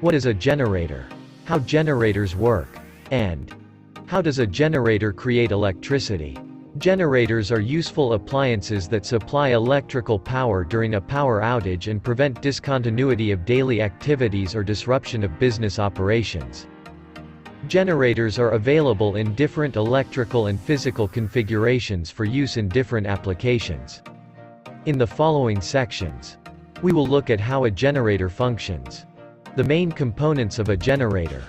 What is a generator? How generators work? And how does a generator create electricity? Generators are useful appliances that supply electrical power during a power outage and prevent discontinuity of daily activities or disruption of business operations. Generators are available in different electrical and physical configurations for use in different applications. In the following sections, we will look at how a generator functions, the main components of a generator,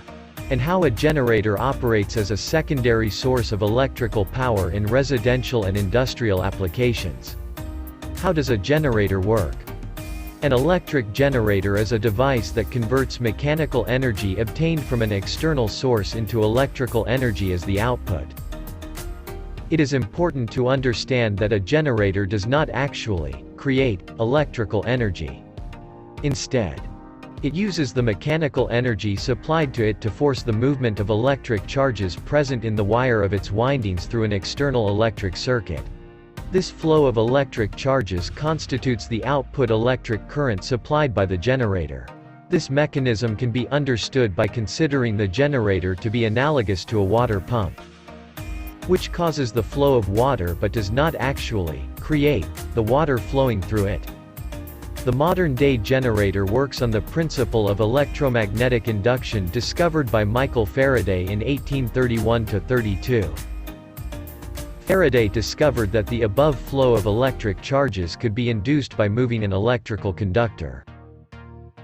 and how a generator operates as a secondary source of electrical power in residential and industrial applications. How does a generator work? An electric generator is a device that converts mechanical energy obtained from an external source into electrical energy as the output. It is important to understand that a generator does not actually create electrical energy. Instead, it uses the mechanical energy supplied to it to force the movement of electric charges present in the wire of its windings through an external electric circuit. This flow of electric charges constitutes the output electric current supplied by the generator. This mechanism can be understood by considering the generator to be analogous to a water pump, which causes the flow of water but does not actually create the water flowing through it. The modern-day generator works on the principle of electromagnetic induction discovered by Michael Faraday in 1831–32. Faraday discovered that the above flow of electric charges could be induced by moving an electrical conductor,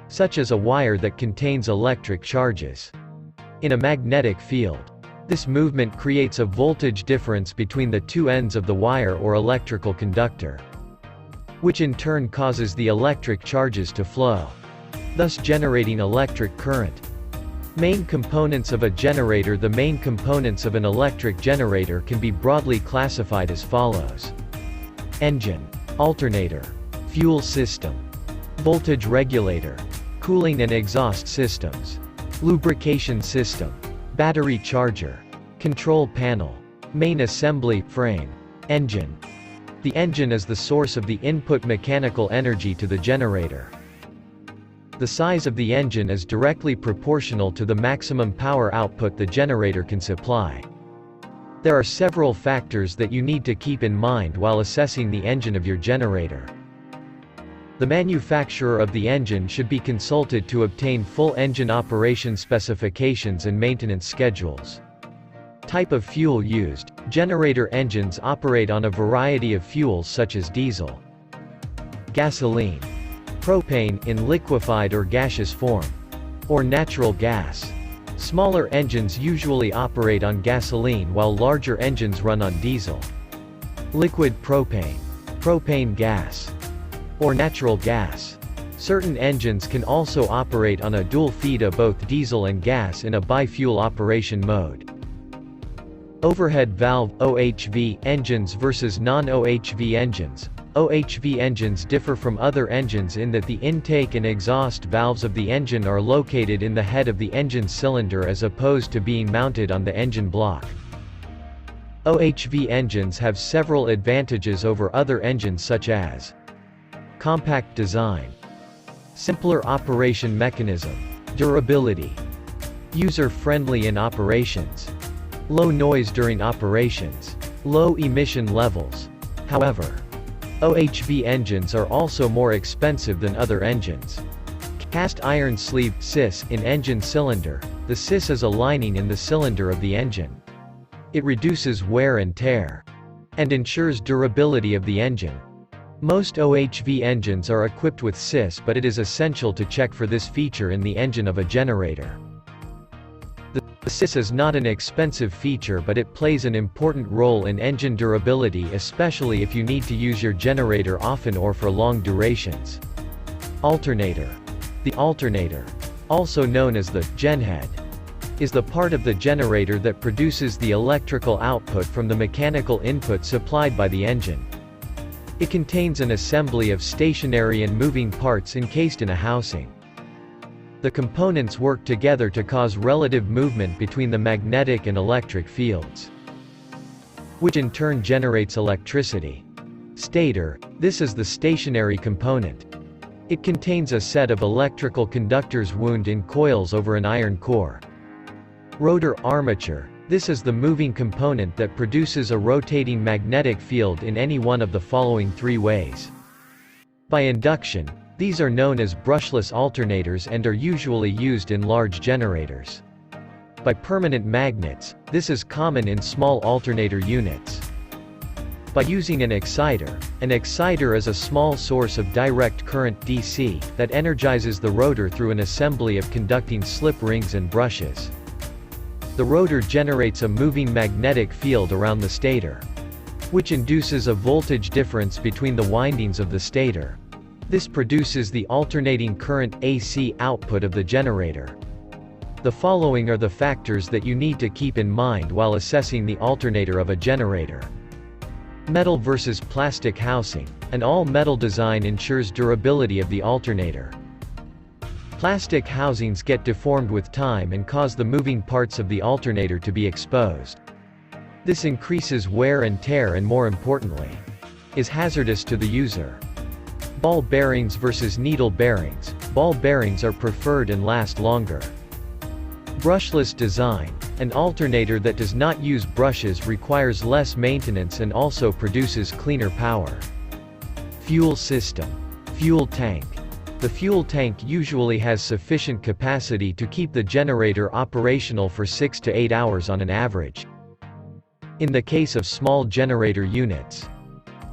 such as a wire that contains electric charges, in a magnetic field. This movement creates a voltage difference between the two ends of the wire or electrical conductor, which in turn causes the electric charges to flow, thus generating electric current. Main components of a generator. The main components of an electric generator can be broadly classified as follows: engine, alternator, fuel system, voltage regulator, cooling and exhaust systems, lubrication system, battery charger, control panel, main assembly, frame. Engine. The engine is the source of the input mechanical energy to the generator. The size of the engine is directly proportional to the maximum power output the generator can supply. There are several factors that you need to keep in mind while assessing the engine of your generator. The manufacturer of the engine should be consulted to obtain full engine operation specifications and maintenance schedules. Type of fuel used. Generator engines operate on a variety of fuels such as diesel, gasoline, propane in liquefied or gaseous form, or natural gas. Smaller engines usually operate on gasoline while larger engines run on diesel, liquid propane, propane gas, or natural gas. Certain engines can also operate on a dual feed of both diesel and gas in a bi-fuel operation mode. Overhead valve (OHV) engines versus non-OHV engines. OHV engines differ from other engines in that the intake and exhaust valves of the engine are located in the head of the engine cylinder as opposed to being mounted on the engine block. OHV engines have several advantages over other engines such as compact design, simpler operation mechanism, durability, user-friendly in operations, low noise during operations, low emission levels. However, OHV engines are also more expensive than other engines. Cast iron sleeve (CIS) in engine cylinder. The CIS is a lining in the cylinder of the engine. It reduces wear and tear and ensures durability of the engine. Most OHV engines are equipped with CIS, but it is essential to check for this feature in the engine of a generator. The CIS is not an expensive feature, but it plays an important role in engine durability, especially if you need to use your generator often or for long durations. Alternator. The alternator, also known as the genhead, is the part of the generator that produces the electrical output from the mechanical input supplied by the engine. It contains an assembly of stationary and moving parts encased in a housing. The components work together to cause relative movement between the magnetic and electric fields, which in turn generates electricity. Stator. This is the stationary component. It contains a set of electrical conductors wound in coils over an iron core. Rotor armature. This is the moving component that produces a rotating magnetic field in any one of the following three ways. By induction. These are known as brushless alternators and are usually used in large generators. By permanent magnets. This is common in small alternator units. By using an exciter. An exciter is a small source of direct current DC that energizes the rotor through an assembly of conducting slip rings and brushes. The rotor generates a moving magnetic field around the stator, which induces a voltage difference between the windings of the stator. This produces the alternating current AC output of the generator. The following are the factors that you need to keep in mind while assessing the alternator of a generator. Metal versus plastic housing. An all-metal design ensures durability of the alternator. Plastic housings get deformed with time and cause the moving parts of the alternator to be exposed. This increases wear and tear and, more importantly, is hazardous to the user. Ball bearings versus needle bearings. Ball bearings are preferred and last longer. Brushless design. An alternator that does not use brushes requires less maintenance and also produces cleaner power. Fuel system. Fuel tank. The fuel tank usually has sufficient capacity to keep the generator operational for 6 to 8 hours on an average. In the case of small generator units,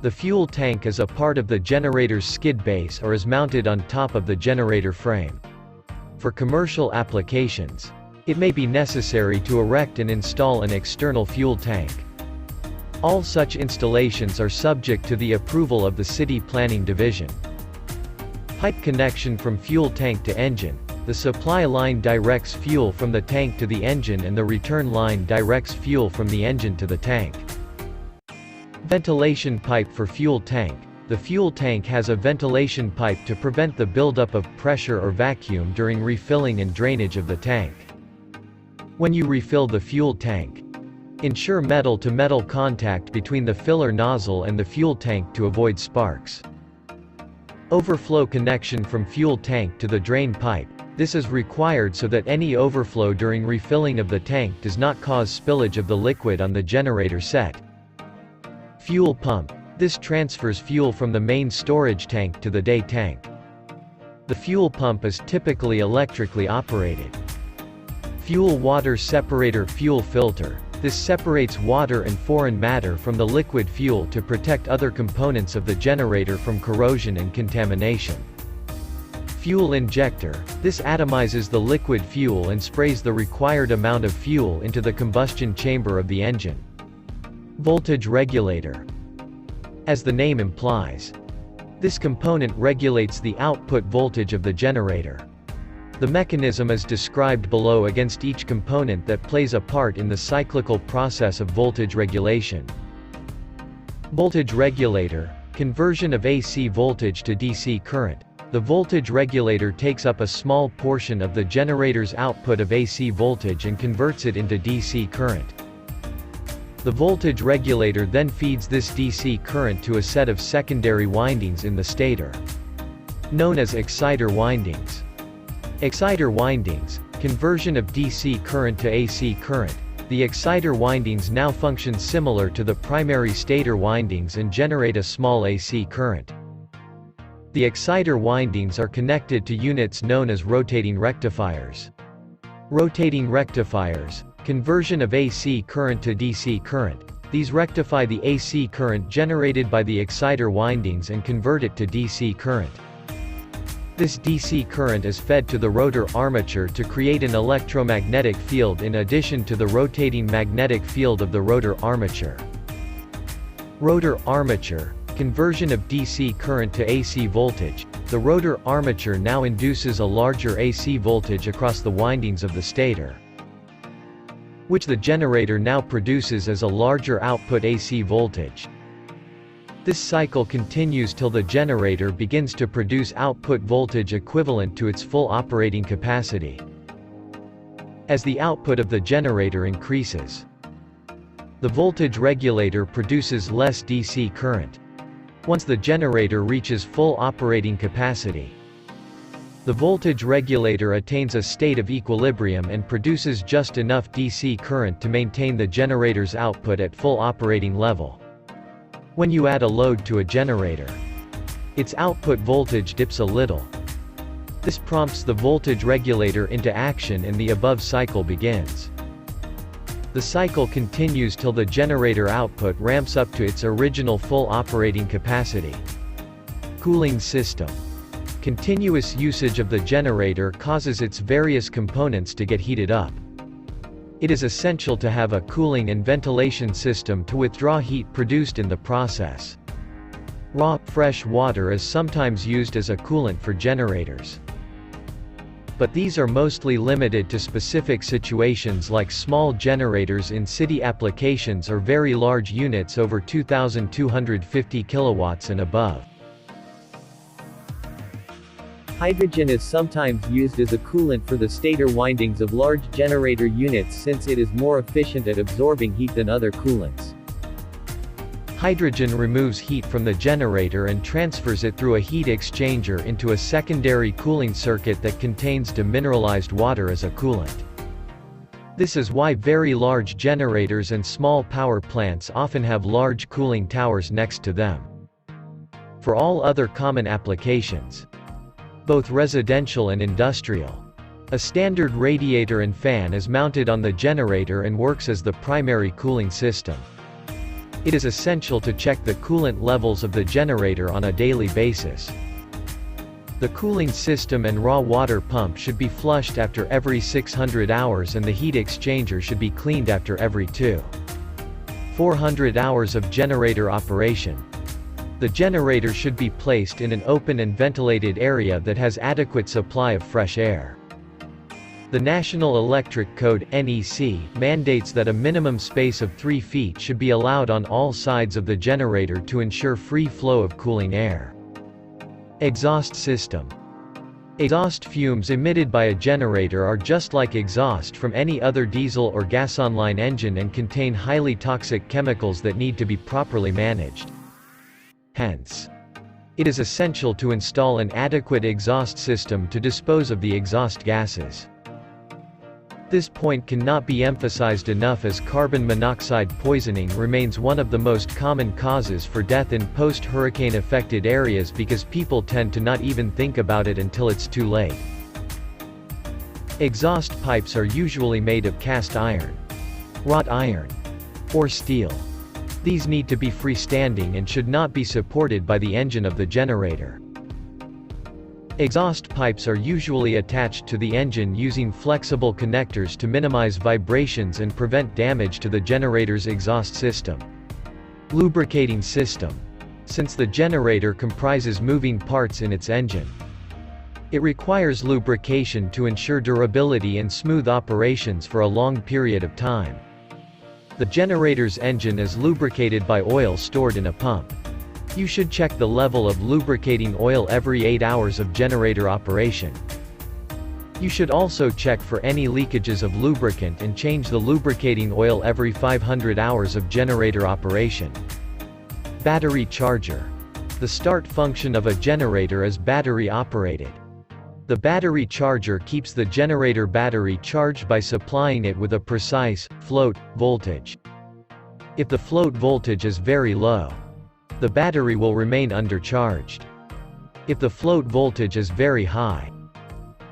the fuel tank is a part of the generator's skid base or is mounted on top of the generator frame. For commercial applications, it may be necessary to erect and install an external fuel tank. All such installations are subject to the approval of the City Planning Division. Pipe connection from fuel tank to engine. The supply line directs fuel from the tank to the engine and the return line directs fuel from the engine to the tank. Ventilation pipe for fuel tank. The fuel tank has a ventilation pipe to prevent the buildup of pressure or vacuum during refilling and drainage of the tank. When you refill the fuel tank, ensure metal-to-metal contact between the filler nozzle and the fuel tank to avoid sparks. Overflow connection from fuel tank to the drain pipe. This is required so that any overflow during refilling of the tank does not cause spillage of the liquid on the generator set. Fuel pump. This transfers fuel from the main storage tank to the day tank. The fuel pump is typically electrically operated. Fuel water separator. Fuel filter. This separates water and foreign matter from the liquid fuel to protect other components of the generator from corrosion and contamination. Fuel injector. This atomizes the liquid fuel and sprays the required amount of fuel into the combustion chamber of the engine. Voltage regulator. As the name implies, this component regulates the output voltage of the generator. The mechanism is described below against each component that plays a part in the cyclical process of voltage regulation. Voltage regulator. Conversion of AC voltage to DC current. The voltage regulator takes up a small portion of the generator's output of AC voltage and converts it into DC current. The voltage regulator then feeds this DC current to a set of secondary windings in the stator, known as exciter windings. Exciter windings. Conversion of DC current to AC current. The exciter windings now function similar to the primary stator windings and generate a small AC current. The exciter windings are connected to units known as rotating rectifiers. Rotating rectifiers. Conversion of AC current to DC current. These rectify the AC current generated by the exciter windings and convert it to DC current. This DC current is fed to the rotor armature to create an electromagnetic field in addition to the rotating magnetic field of the rotor armature. Rotor armature. Conversion of DC current to AC voltage. The rotor armature now induces a larger AC voltage across the windings of the stator, which the generator now produces as a larger output AC voltage. This cycle continues till the generator begins to produce output voltage equivalent to its full operating capacity. As the output of the generator increases, the voltage regulator produces less DC current. Once the generator reaches full operating capacity, The voltage regulator attains a state of equilibrium and produces just enough DC current to maintain the generator's output at full operating level. When you add a load to a generator, its output voltage dips a little. This prompts the voltage regulator into action and the above cycle begins. The cycle continues till the generator output ramps up to its original full operating capacity. Cooling system. Continuous usage of the generator causes its various components to get heated up. It is essential to have a cooling and ventilation system to withdraw heat produced in the process. Raw, fresh water is sometimes used as a coolant for generators. But these are mostly limited to specific situations like small generators in city applications or very large units over 2,250 kilowatts and above. Hydrogen is sometimes used as a coolant for the stator windings of large generator units since it is more efficient at absorbing heat than other coolants. Hydrogen removes heat from the generator and transfers it through a heat exchanger into a secondary cooling circuit that contains demineralized water as a coolant. This is why very large generators and small power plants often have large cooling towers next to them. For all other common applications, both residential and industrial, a standard radiator and fan is mounted on the generator and works as the primary cooling system. It is essential to check the coolant levels of the generator on a daily basis. The cooling system and raw water pump should be flushed after every 600 hours and the heat exchanger should be cleaned after every 400 hours of generator operation. The generator should be placed in an open and ventilated area that has adequate supply of fresh air. The National Electric Code (NEC) mandates that a minimum space of 3 feet should be allowed on all sides of the generator to ensure free flow of cooling air. Exhaust system. Exhaust fumes emitted by a generator are just like exhaust from any other diesel or gasoline engine and contain highly toxic chemicals that need to be properly managed. Hence, it is essential to install an adequate exhaust system to dispose of the exhaust gases. This point cannot be emphasized enough as carbon monoxide poisoning remains one of the most common causes for death in post-hurricane affected areas because people tend to not even think about it until it's too late. Exhaust pipes are usually made of cast iron, wrought iron, or steel. These need to be freestanding and should not be supported by the engine of the generator. Exhaust pipes are usually attached to the engine using flexible connectors to minimize vibrations and prevent damage to the generator's exhaust system. Lubricating system. Since the generator comprises moving parts in its engine, it requires lubrication to ensure durability and smooth operations for a long period of time. The generator's engine is lubricated by oil stored in a pump. You should check the level of lubricating oil every 8 hours of generator operation. You should also check for any leakages of lubricant and change the lubricating oil every 500 hours of generator operation. Battery charger. The start function of a generator is battery operated. The battery charger keeps the generator battery charged by supplying it with a precise, float, voltage. If the float voltage is very low, the battery will remain undercharged. If the float voltage is very high,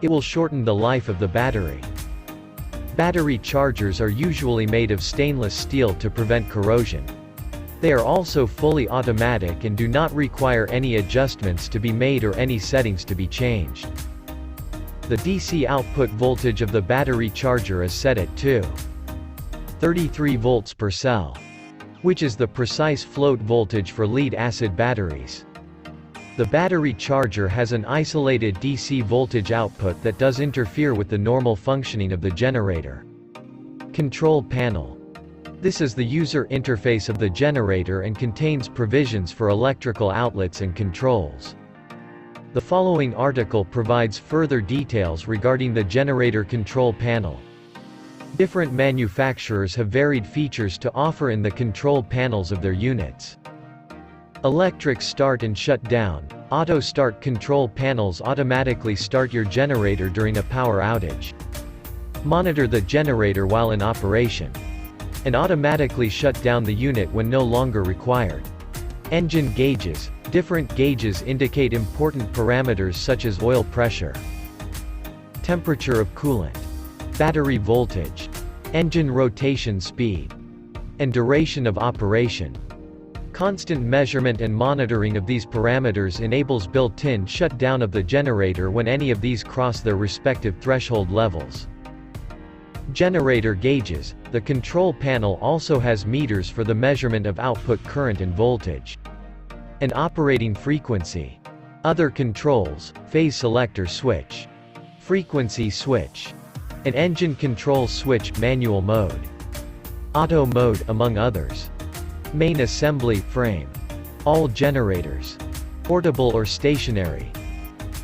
it will shorten the life of the battery. Battery chargers are usually made of stainless steel to prevent corrosion. They are also fully automatic and do not require any adjustments to be made or any settings to be changed. The DC output voltage of the battery charger is set at 33 volts per cell, which is the precise float voltage for lead-acid batteries. The battery charger has an isolated DC voltage output that does interfere with the normal functioning of the generator. Control panel. This is the user interface of the generator and contains provisions for electrical outlets and controls. The following article provides further details regarding the generator control panel. Different manufacturers have varied features to offer in the control panels of their units. Electric start and shut down. Auto start control panels automatically start your generator during a power outage. Monitor the generator while in operation. And automatically shut down the unit when no longer required. Engine gauges. Different gauges indicate important parameters such as oil pressure, temperature of coolant, battery voltage, engine rotation speed, and duration of operation. Constant measurement and monitoring of these parameters enables built-in shutdown of the generator when any of these cross their respective threshold levels. Generator gauges. The control panel also has meters for the measurement of output current and voltage. And operating frequency. Other controls, phase selector switch, frequency switch, and engine control switch, manual mode, auto mode, among others. Main assembly, frame. All generators, portable or stationary,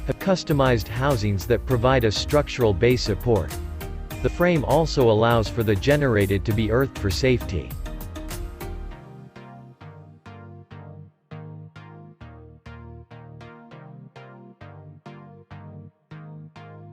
have customized housings that provide a structural base support. The frame also allows for the generator to be earthed for safety.